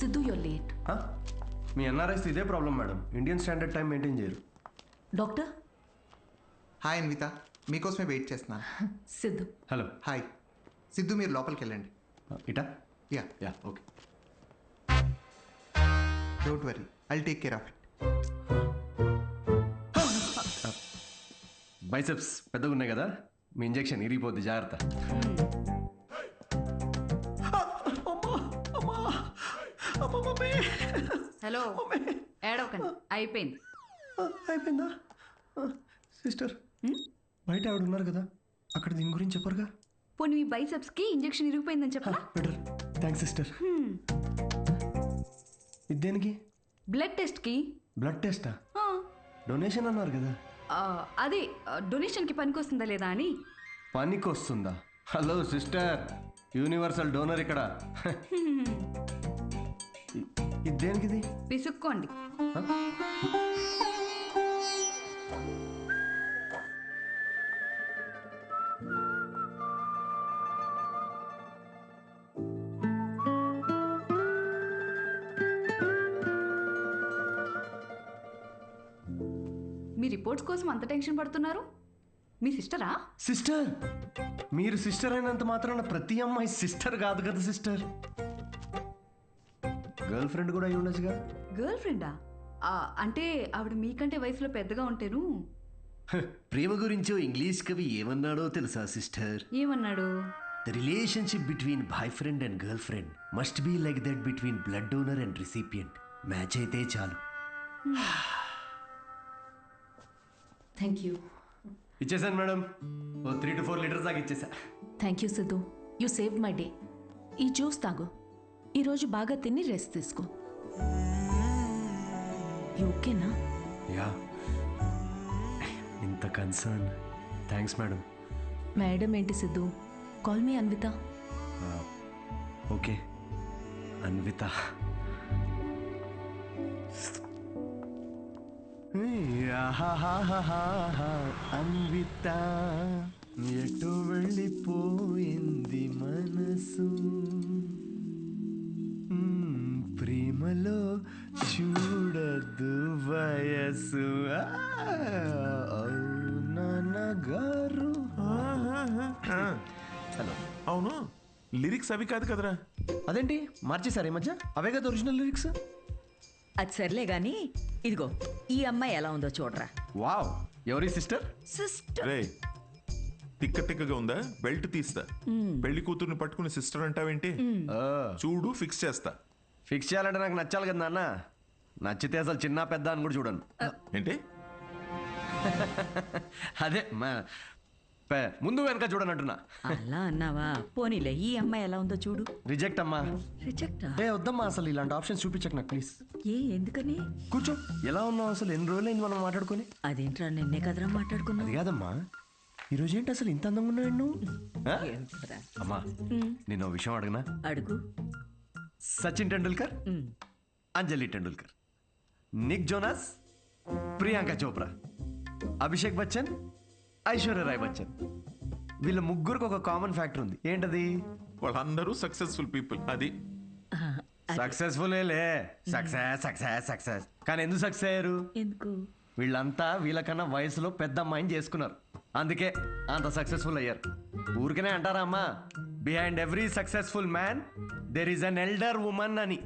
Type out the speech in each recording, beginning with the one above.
Siddhu you're late. మీ NRIs ఇదే problem madam, Indian standard time maintain చేయరు. డాక్టర్. హాయ్ అన్విత, మీకోసమే వెయిట్ చేస్తున్నాను. సిద్ధు. హలో. హాయ్ సిద్ధు, మీరు లోపలికి వెళ్ళండి. ఇటా? Yeah yeah okay. Don't worry, I'll take care of it. Biceps పెద్దగా ఉన్నాయి కదా, మీ ఇంజెక్షన్ ఇరిగిపోద్ది, జాగ్రత్త. హలో, ఏడవకండి, అయిపోయింది. అయిపోయిందా? సిస్టర్, బయట ఆవిడ ఉన్నారు కదా, అక్కడ దీని గురించి చెప్పరుగా? పోనీ మీ బైసెప్స్ కి ఇంజెక్షన్ ఇరిగిపోయిందని చెప్పరా? Better, thanks sister. ఇది దేనికి? బ్లడ్ టెస్ట్ కి. బ్లడ్ టెస్టా? డొనేషన్ అన్నారు కదా. అదే డొనేషన్ కి పనికి వస్తుందా లేదా అని. పనికి వస్తుందా? హలో సిస్టర్, యూనివర్సల్ డోనర్ ఇక్కడ. ఇది దేనికిది? పిసుక్కోండి. మీ రిపోర్ట్స్ కోసం అంత టెన్షన్ పడుతున్నారు? మీ సిస్టరా? సిస్టర్? మీరు సిస్టర్ అయినంత మాత్రాన ప్రతి అమ్మాయి సిస్టర్ కాదు కదా సిస్టర్. గర్ల్ ఫ్రెండ్ కూడా అయి ఉండొచ్చుగా. గర్ల్ ఫ్రెండా? అంటే ఆవిడ మీకంటే వయసులో పెద్దగా ఉంటేను. ప్రేమ గురించో ఇంగ్లీష్ కవి ఏమన్నాడో తెలుసా సిస్టర్? ఏమన్నాడు? The relationship between boyfriend and girlfriend must be like that between blood donor and recipient. Match అయితే చాలు. Thank you. ఇచ్చేసాను మేడం, 3 to 4 లీటర్స్ దాకా ఇచ్చేసా. Thank you Siddhu, you save my day. ఈ జ్యూస్ తాగు, ఈరోజు బాగా తిని రెస్ట్ తీసుకో. ఓకేనా? యా, ఇంత కన్సర్న్. Thanks madam. మేడం ఏంటి Siddhu, call me Anvitha. Okay Anvitha. Anvitha ఎటు వెళ్ళిపోయింది మనసు, ప్రేమలో చూడదు వయసు. నాన్నగారు. హలో. అవును, లిరిక్స్ అవి కాదు కదరా? అదేంటి మార్చేశారు ఈ మధ్య? అవే కదా ఒరిజినల్ లిరిక్స్. అది సర్లే గాని, ఇదిగో ఈ అమ్మాయి ఎలా ఉందో చూడరా. వావ్, ఎవరి సిస్టర్? సిస్టర్. రే, తిక్కగా ఉందా? బెల్ట్ తీస్తా. పెళ్లి కూతుర్ని పట్టుకుని సిస్టర్ అంటావేంటి? చూడు, ఫిక్స్ చేస్తా. ఫిక్స్ చేయాలంటే నాకు నచ్చాలి కదా నాన్న. నచ్చితే అసలు చిన్న పెద్ద అని కూడా చూడను. ఏంటి? అదే ముందు వెనక చూడనంటున్నా. అలా అన్నావా? పోనీలే, ఈ అమ్మాయి ఎలా ఉందో చూడు. రిజెక్ట్ అమ్మా. రిజెక్టా? వద్దమ్మా, అసలు ఇలాంటి ఆప్షన్స్ చూపించకు నాకు ప్లీజ్. ఎందుకని? కూర్చో. ఎలా ఉన్నావు అసలు? ఎన్ని రోజులైంది మనం మాట్లాడుకొని? అదేంట్రా, నిన్నే కదరా మాట్లాడుకున్నా. అది కాదమ్మా, ఈరోజు ఏంటి అసలు ఇంత అందంగా ఉన్నావు నువ్వు? అమ్మా, నేను ఓ విషయం అడగనా? అడుగు. సచిన్ టెండూల్కర్, అంజలి టెండూల్కర్, నిక్ జోనాస్, ప్రియాంక చోప్రా, అభిషేక్ బచ్చన్, ఐశ్వర్య రాయ్ బచ్చన్, వీళ్ళ ముగ్గురికి ఒక కామన్ ఫ్యాక్టర్ ఉంది. ఏంటది? వాళ్ళందరూ సక్సెస్ఫుల్ పీపుల్. అది సక్సెస్ఫుల్. Success success success. కానీ ఎందుకు సక్సెస్ అయ్యారు? ఎందుకు? వీళ్ళంతా వీళ్ళకన్నా వయసులో పెద్ద అమ్మాయిని చేసుకున్నారు, అందుకే అంత సక్సెస్ఫుల్ అయ్యారు. ఊరికనే అంటారా అమ్మా, behind every successful man there is an elder woman అని.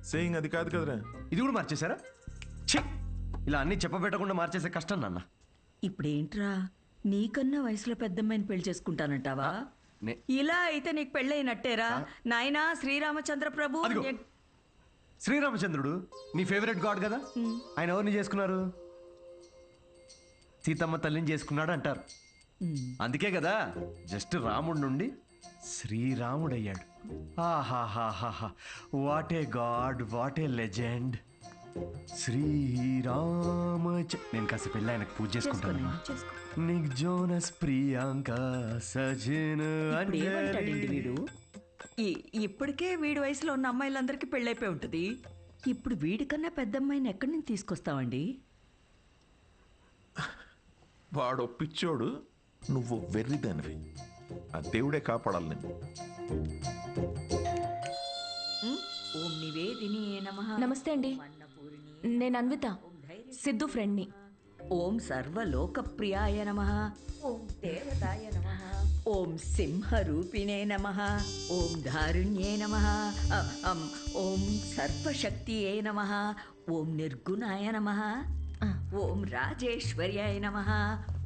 సేయింగ్ అది కాదు కదరా? ఇది కూడా మార్చేశారా? ఛీ, ఇలా అన్ని చెప్పబెట్టకుండా మార్చేసే కష్టం నాన్న. ఇప్పుడేంట్రా, నీకన్నా వయసులో పెద్దమ్మాయిని పెళ్లి చేసుకుంటానంటావా? ఇలా అయితే నీకు పెళ్ళైనట్టేరా నాయనా. శ్రీరామచంద్ర ప్రభు. శ్రీరామచంద్రుడు నీ ఫేవరెట్ గాడ్ కదా, ఆయన ఎవరిని చేసుకున్నారు? సీతమ్మ తల్లిని చేసుకున్నాడు అంటారు. అందుకే కదా జస్ట్ రాముడి నుండి శ్రీరాముడయ్యాడు. ఆహాహాహా, what a god, what a legend. Srirama. నేను కాసేపు వెళ్ళి ఆయనకు పూజ చేసుకుంటాను. నిక్ జోనస్, ప్రియాంక, సజిన్, వీడు ఇప్పటికే వీడి వయసులో ఉన్న అమ్మాయిలందరికీ పెళ్ళైపోయి ఉంటుంది. ఇప్పుడు వీడికన్నా పెద్ద అమ్మాయిని ఎక్కడి నుంచి తీసుకొస్తావండి? వాడు పిచ్చోడు, నువ్వు వెర్రిదానివి. ఆ దేవుడే కాపాడాలి నేను. ఓం నివేదిని నమః. నమస్తే అండి. అన్నపూర్ణి. నేను అన్విత, సిద్ధు ఫ్రెండ్ని. ఓం సర్వలోకప్రియాయ నమః. ఓం దేవతాయ నమః. ఓం సింహరూపిణే నమః. ఓం ధారుణ్యే నమః. ఓం సర్వశక్తియే నమః. ఓం నిర్గుణాయ నమః. ఓం రాజేశ్వర్యాయ నమః.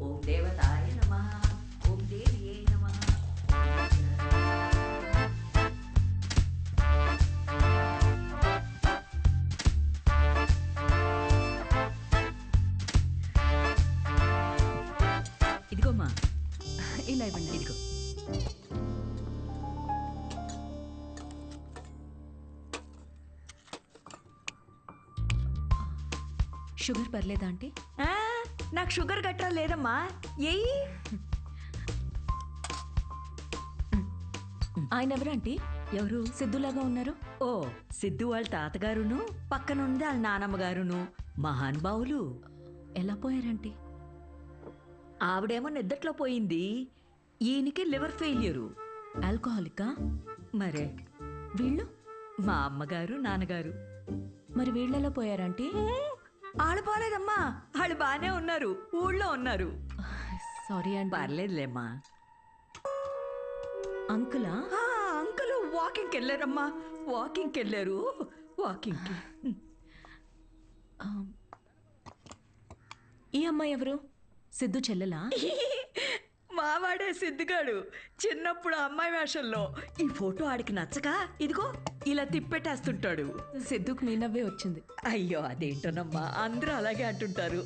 ఓం దేవతాయ నమః. ఓం దేవ్యే నమః. ఇదిగోమ్మా, ఇలా ఇవ్వండి. ఇదిగో. షుగర్ పర్లేదా ఆంటీ? ఆ, నాకు షుగర్ గట్రా లేదమ్మా. ఏయ్, ఆయన ఎవరు ఆంటీ? ఎవరు? సిద్ధులాగా ఉన్నారు. ఓ, సిద్ధు వాళ్ళ తాతగారును పక్కనుంది వాళ్ళ నానమ్మగారును మహానుభావులు. ఎలా పోయారంటీ? ఆవిడేమో నిద్దట్లో పోయింది, ఈయనకి లివర్ ఫెయిల్యూరు. ఆల్కహాలికా? మరే వీళ్ళు? మా అమ్మగారు నాన్నగారు. మరి వీళ్ళెలా పోయారంటీ? వాళ్ళు పోలేదమ్మా, వాళ్ళు బాగానే ఉన్నారు, ఊళ్ళో ఉన్నారు. సారీ అండి. పర్లేదులేమ్మా. అంకులా? అంకుల్ వాకింగ్కి వెళ్ళారమ్మా, వాకింగ్కి వెళ్ళారు, వాకింగ్కి. ఆ, ఈ అమ్మాయి ఎవరు? సిద్ధు చెల్లెలా? మావాడే సిద్ధుగాడు చిన్నప్పుడు అమ్మాయి వేషంలో. ఈ ఫోటో ఆడికి నచ్చక ఇదిగో ఇలా తిప్పెట్టేస్తుంటాడు. సిద్ధుకు మీ నవ్వే వచ్చింది. అయ్యో అదేంటోనమ్మా, అందరూ అలాగే అంటుంటారు.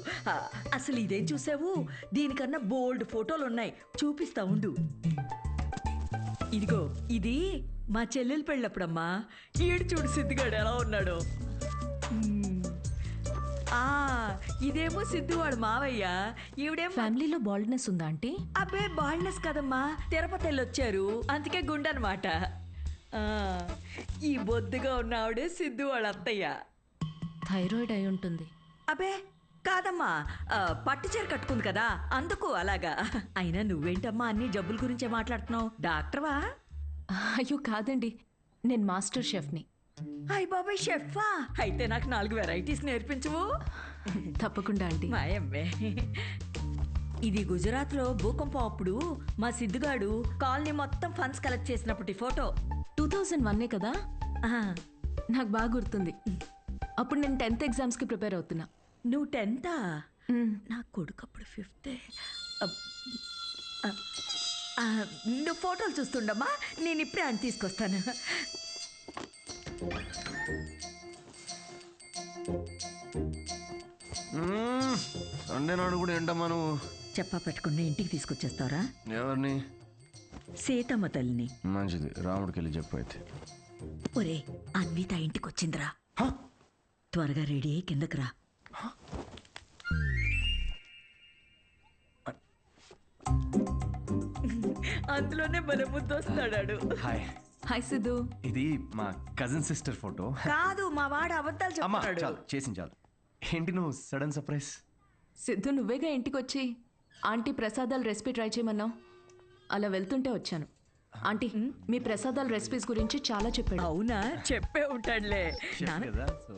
అసలు ఇదేం చూసావు, దీనికన్నా బోల్డ్ ఫోటోలు ఉన్నాయి, చూపిస్తా ఉండు. ఇదిగో ఇది మా చెల్లెలు పెళ్ళప్పుడమ్మా. ఈడు చూడు సిద్ధుగాడు ఎలా ఉన్నాడో. ఇదేమో సిద్ధువాడు మావయ్య, ఈవిడేమో. ఫ్యామిలీలో బాల్డ్నెస్ ఉందా ఆంటీ? అబ్బే బాల్నెస్ కదమ్మా, తిరుపతి వెళ్ళొచ్చారు అందుకే గుండనమాట. ఈ బొద్దుగా ఉన్న ఆవిడే సిద్ధు వాళ్ళ అత్తయ్య. థైరాయిడ్ అయి ఉంటుంది. అబ్బే కాదమ్మా, పట్టు చీర కట్టుకుంది కదా అందుకు అలాగా. అయినా నువ్వేంటమ్మా అన్ని జబ్బుల గురించే మాట్లాడుతున్నావు, డాక్టర్వా? అయ్యో కాదండి, నేను మాస్టర్ షెఫ్ని. అయ్య బాబాయ్ షెఫా, అయితే నాకు 4 వెరైటీస్ నేర్పించవు. తప్పకుండా ఆంటీ. మాయమ్మే. ఇది గుజరాత్లో భూకంపం అప్పుడు మా సిద్ధుగాడు కాలనీ మొత్తం ఫండ్స్ కలెక్ట్ చేసినప్పటి ఫోటో. 2001 కదా? ఆ, నాకు బాగా గుర్తుంది. అప్పుడు నేను 10th ఎగ్జామ్స్కి ప్రిపేర్ అవుతున్నా. నువ్వు 10th? మ్, నా కొడుకు అప్పుడు 5th. నువ్వు ఫోటోలు చూస్తుండమ్మా, నేను ఇప్పుడే అని తీసుకొస్తాను. సండే నాడు కూడా ఏంటమ్మా నువ్వు? చెప్పా పెట్టుకుని ఇంటికి తీసుకొచ్చేస్తారా? ఎవరిని? సీతమ్మ తల్లిని. మంచిది, రాముడికి వెళ్ళి చెప్పు అయితే. ఒరే, అన్విత ఇంటికి వచ్చిందిరా, త్వరగా రెడీ అయ్యి కిందకి రా. అందులోనే బలముద్దు వస్తాడాడు. హాయ్. హాయ్ సిద్ధు. ఇది మా కజిన్ సిస్టర్ ఫోటో. కాదు, మా వాడు అబద్ధాలు అమ్మా చెప్తాడు. చాలు, చేసింది చాలు. ఏంటి నువ్వు సడన్ సర్ప్రైజ్? సిద్ధు నువ్వేగా ఇంటికి వచ్చి ఆంటీ ప్రసాదాల రెసిపీ ట్రై చేయమన్నావు. అలా వెళ్తుంటే వచ్చాను. ఆంటీ మీ ప్రసాదాల రెసిపీస్ గురించి చాలా చెప్పాడు. అవునా, చెప్పే ఉంటాడులే. నాన్న కదా సో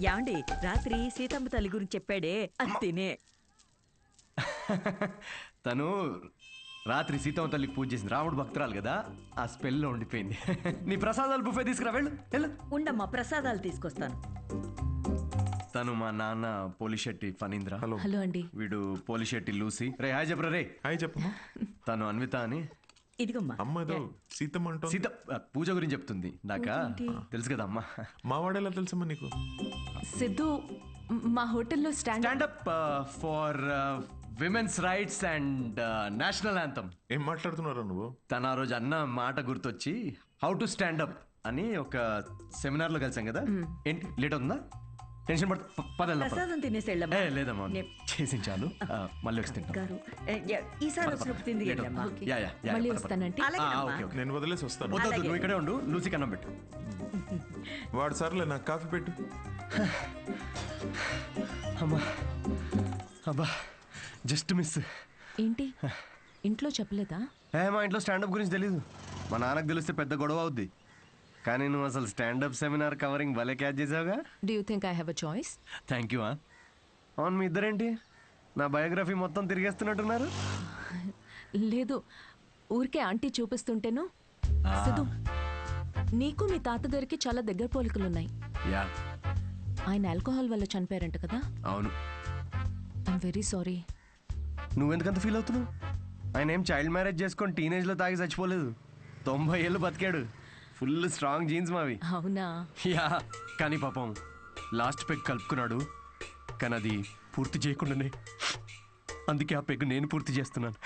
యాండి రాత్రి సీతమ్మ తల్లి గురించి చెప్పాడే, అది తినే. తను రాత్రి సీతమ్మ తల్లికి పూజ చేసింది, రాముడు భక్తురాలు కదా, ఆ స్పెల్లో ఉండిపోయింది. నీ ప్రసాదాలు బుఫే తీసుకురా, వెళ్ళు వెళ్ళు. ఉండమ్మా, ప్రసాదాలు తీసుకొస్తాను. తను మా నాన్న పోలిశెట్టి ఫణీంద్ర. హలో. హలో అండి. వీడు పోలిశెట్టి లూసి. రే హాయ్ చెప్పరా రే. హాయ్ చెప్పమ్మా. తను అన్విత అని. ఇదిగమ్మా. అమ్మ ఏదో సీతమ్మ అంటో. సీత పూజ గురించి చెప్తుంది. నాకా తెలుసు కదా అమ్మా. మా వాడేలా తెలుసమ్మా నీకు? సిద్ధు మా హోటల్లో stand up for women's rights and national anthem. ఏం మాట్లాడుతున్నారా నువ్వు? తను ఆ రోజు అన్న మాట గుర్తొచ్చి హౌ టు స్టాండప్ అని ఒక సెమినార్లో కలిసాం కదా. ఏంటి లేట్ అవుతుందా? టెన్షన్ పడతా ప్రసాదం తినేసి వెళ్ళమ్మా. లేదమ్మా, చేసి చాలు. మళ్ళీ వచ్చి తింటాం. గారు, ఈసారి వచ్చినప్పుడు తింది వెళ్ళమ్మా. యా, యా, యా, మళ్ళీ పద, పద. వస్తానంటే. అలాగేనమ్మా. Okay, okay. నేను వదిలేసి వస్తాను. వద్దు, వద్దు, నువ్వు ఇక్కడే ఉండు, లూసి కన్నం పెట్టు. వాడు సర్లే, నాకు కాఫీ పెట్టు. అమ్మా అబ్బా, జస్ట్ మిస్. ఏంటి ఇంట్లో చెప్పలేదా? మా ఇంట్లో స్టాండప్ గురించి తెలీదు. మా నాన్నకు తెలిస్తే పెద్ద గొడవ అవుద్ది. కానీ నువ్వు అసలు స్టాండప్ సెమినార్ కవరింగ్ భలే క్యాచ్ చేసావుగా. Do you think I have a choice? Thank you. అవును, మీ ఇద్దరేంటి నా బయోగ్రఫీ మొత్తం తిరిగేస్తున్నట్టున్నారు? లేదు, ఊరికే ఆంటీ చూపిస్తుంటేను. సిద్ధు, నీకు మీ తాతగారికి చాలా దగ్గర పోలికలున్నాయి. యా, ఆయన ఆల్కహాల్ వల్ల చనిపోయారంట కదా? అవును. I'm very sorry. నువ్వెందుకంత ఫీల్ అవుతున్నావు? ఆయన ఏం చైల్డ్ మ్యారేజ్ చేసుకొని టీనేజ్లో తాగి చచ్చిపోలేదు. 90 ఏళ్ళు బతికాడు. ఫుల్ స్ట్రాంగ్ జీన్స్ మావి. అవునా? యా, కానీ పాపం లాస్ట్ పెగ్ కలుపుకున్నాడు, కానీ అది పూర్తి చేయకుండానే. అందుకే ఆ పెగ్ నేను పూర్తి చేస్తున్నాను.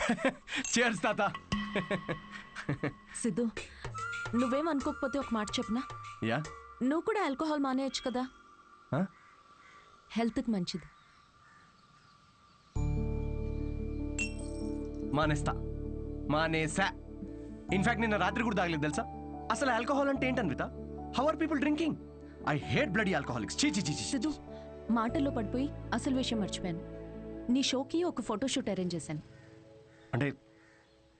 చేర్స్ తాత. సిద్ధు, నువ్వేం అనుకోకపోతే ఒక మాట చెప్పనా? యా. నువ్వు కూడా ఆల్కహాల్ మానేయచ్చు కదా, Huh? హెల్త్కి మంచిది. మానేసా. ఇన్ఫాక్ట్ నిన్న రాత్రి కూడా తాగలేదు తెలుసా. అసలు ఆల్కహాల్ అంటే ఏంటన్విత? How are people drinking? I hate bloody alcoholics. చీ చీ చీ. సిద్ధు, మాటల్లో పడిపోయి అసలు విషయం మర్చిపోయాను. నీ షోకి ఒక ఫోటోషూట్ అరేంజ్ చేశాను. అంటే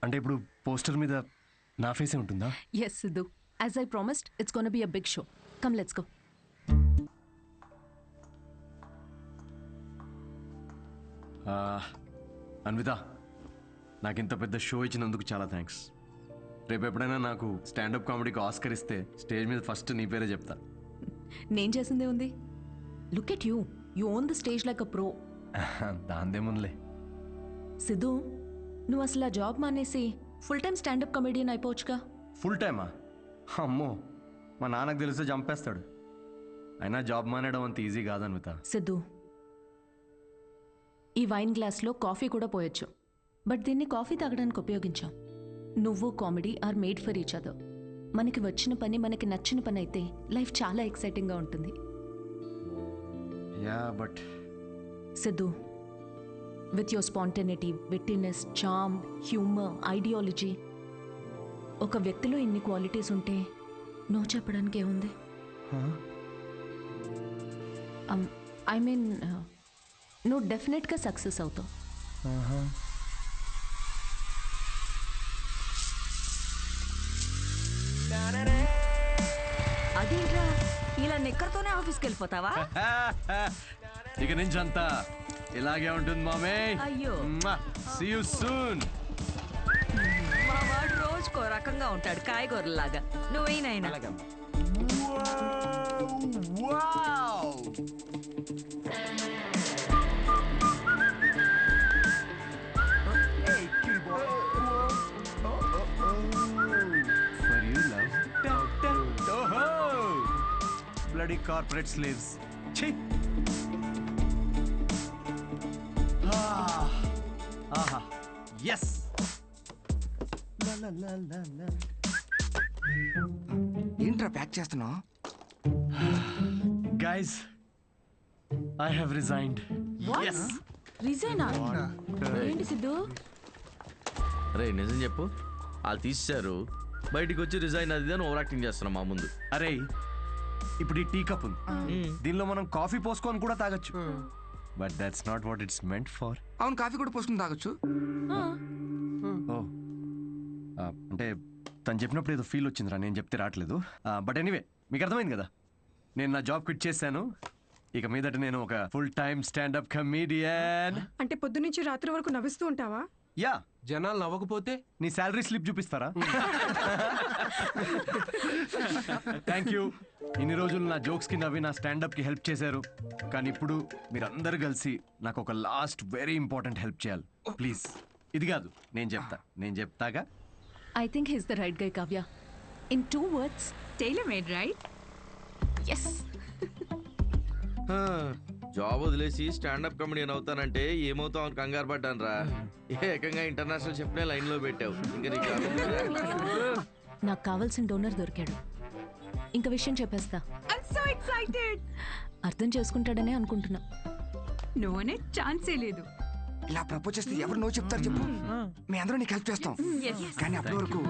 అంటే ఇప్పుడు పోస్టర్ మీద నా ఫేసే ఉంటుందా? Yes Siddhu, as I promised, it's gonna be a big show. Come let's go. Anvitha, నాకు ఇంత పెద్ద షో ఇచ్చినందుకు చాలా థ్యాంక్స్. రేపు ఎప్పుడైనా నాకు స్టాండప్ కామెడీకి ఆస్కర్ ఇస్తే స్టేజ్ మీద ఫస్ట్ నీ పేరే చెప్తా. నేను చేసిందే ఉంది. Look at you, you own the stage like a pro. దాందేముందిలే. సిద్ధు, నువ్వు అసలు ఆ జాబ్ మానేసి ఫుల్ టైం స్టాండప్ కమెడియన్ అయిపోవచ్చుగా. ఫుల్ టైమా? అమ్మో, మా నాన్నకు తెలిస్తే చంపేస్తాడు. అయినా జాబ్ మానేయడం అంత ఈజీ కాదన్విత. సిద్ధు, ఈ వైన్ గ్లాస్లో కాఫీ కూడా పోయొచ్చు, బట్ దీన్ని కాఫీ తాగడానికి ఉపయోగించాం. నువ్వు comedy are made for each other. మనకి వచ్చిన పని మనకి నచ్చిన పని అయితే లైఫ్ చాలా ఎక్సైటింగ్గా ఉంటుంది. Yeah, but Siddhu, with your spontaneity, wittiness, charm, humour, ideology, ఒక వ్యక్తిలో ఇన్ని క్వాలిటీస్ ఉంటే నో చెప్పడానికి ఏముంది? ఐ మీన్, నువ్వు డెఫినెట్గా సక్సెస్ అవుతావు. అదేంట్రా, ఇలా నిక్కర్తోనే ఆఫీస్కి వెళ్ళిపోతావా? ఇక నుంచి అంతా ఇలాగే ఉంటుంది మామే. అయ్యో. See you soon. మా వాడు రోజుకో రకంగా ఉంటాడు, కాయగూరలాగా. నువ్వేనైనా For you, love. Oh, bloody corporate slaves. Chhi. Aha. Yes. La la la la la. ఏంట్రా ప్యాక్ చేస్తున్నావు? Guys, I have resigned. Yes. రిజైనా? ఏంటి సిద్ధు? రే నిజం చెప్పు, వాళ్ళు తీసేశారు, బయటికి వచ్చి రిజైన్ అది అని ఓవర్ యాక్టింగ్ చేస్తున్నాం మా ముందు. అరే, ఇప్పుడు ఈ టీ కప్ ఉంది, దీనిలో మనం కాఫీ పోసుకొని కూడా తాగొచ్చు. But that's not what it's meant for. అవును, కాఫీ కూడా పోసుకుని తాగొచ్చు. ఓ, అంటే తను చెప్పినప్పుడు ఏదో ఫీల్ వచ్చిందిరా, నేను చెప్తే రావట్లేదు. బట్ ఎనీవే, మీకు అర్థమైంది కదా, నేను నా జాబ్ క్విట్ చేశాను. ఇక మీదట నేను ఒక ఫుల్ టైమ్ స్టాండప్ కమీడియన్. అంటే పొద్దునుంచి రాత్రి వరకు నవ్విస్తూ ఉంటావా? యా. జనాలు నవ్వకపోతే నీ శాలరీ స్లిప్ చూపిస్తారా? Thank you. ఇన్ని రోజులు నా జోక్స్ కి నవ్వి నా స్టాండప్ కి హెల్ప్ చేశారు, కానీ ఇప్పుడు మీరందరూ కలిసి నాకు ఒక లాస్ట్ వెరీ ఇంపార్టెంట్ హెల్ప్ చేయాలి ప్లీజ్. ఇది కాదు, నేను చెప్తాగా. I think he's the right guy, Kavya. In 2 words, tailor-made, right? yes. Job వదిలేసి స్టాండప్ కామెడియన్ అవుతానంటే ఏమవుతావు అని కంగారు పడ్డాను రా. ఏకంగా ఇంటర్నేషనల్ చెప్పిన లైన్ లో పెట్టావు. ఇంకా నీకు నాకు కావాల్సిన డోనర్ దొరికాడు. ఇంకా విషయం చెప్పేస్తా. I'm so excited. అర్థం చేసుకుంటాడనే అనుకుంటున్నా. No అనే ఛాన్సే లేదు. ఇలా ప్రపోజ్ చేస్తే ఎవరు నో చెప్తారు చెప్పు? మీ అందరూ నీకు హెల్ప్ చేస్తాం, కానీ అప్పటి వరకు